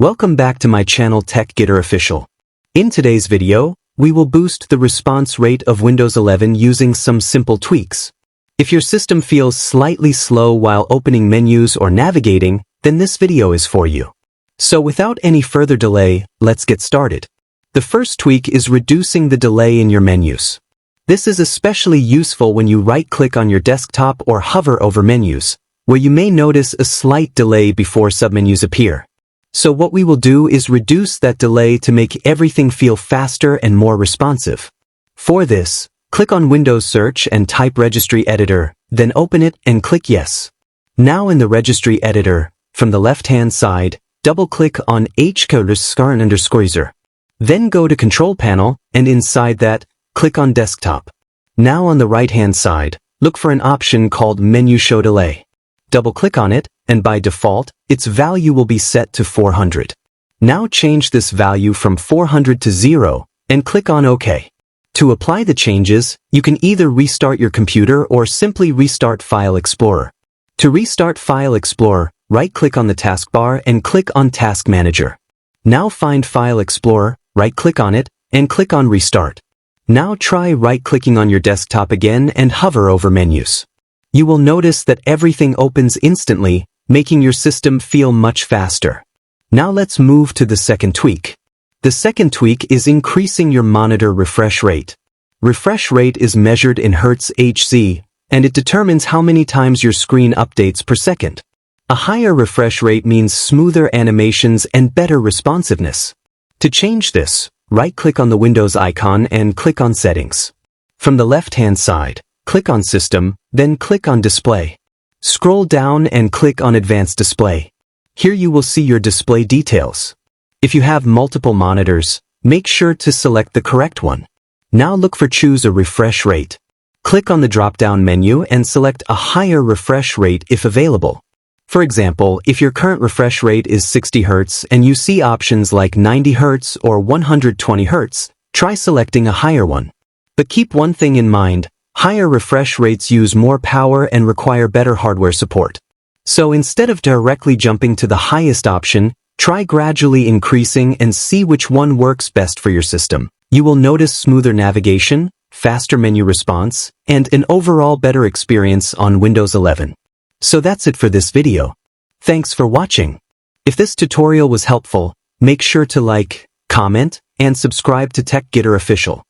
Welcome back to my channel Tech Getter Official. In today's video, we will boost the response rate of Windows 11 using some simple tweaks. If your system feels slightly slow while opening menus or navigating, then this video is for you. So without any further delay, let's get started. The first tweak is reducing the delay in your menus. This is especially useful when you right-click on your desktop or hover over menus, where you may notice a slight delay before submenus appear. So what we will do is reduce that delay to make everything feel faster and more responsive. For this, click on Windows Search and type Registry Editor, then open it and click Yes. Now in the Registry Editor, from the left-hand side, double-click on _. Then go to Control Panel, and inside that, click on Desktop. Now on the right-hand side, look for an option called Menu Show Delay. Double-click on it, and by default, its value will be set to 400. Now change this value from 400 to 0, and click on OK. To apply the changes, you can either restart your computer or simply restart File Explorer. To restart File Explorer, right-click on the taskbar and click on Task Manager. Now find File Explorer, right-click on it, and click on Restart. Now try right-clicking on your desktop again and hover over menus. You will notice that everything opens instantly, making your system feel much faster. Now let's move to the second tweak. The second tweak is increasing your monitor refresh rate. Refresh rate is measured in Hz Hz, and it determines how many times your screen updates per second. A higher refresh rate means smoother animations and better responsiveness. To change this, right-click on the Windows icon and click on Settings. From the left-hand side, click on System, then click on Display. Scroll down and click on Advanced Display. Here you will see your display details. If you have multiple monitors, make sure to select the correct one. Now look for Choose a refresh rate. Click on the drop-down menu and select a higher refresh rate if available. For example, if your current refresh rate is 60 Hz and you see options like 90 Hz or 120 Hz, try selecting a higher one. But keep one thing in mind, higher refresh rates use more power and require better hardware support. So instead of directly jumping to the highest option, try gradually increasing and see which one works best for your system. You will notice smoother navigation, faster menu response, and an overall better experience on Windows 11. So that's it for this video. Thanks for watching. If this tutorial was helpful, make sure to like, comment, and subscribe to Tech Getter Official.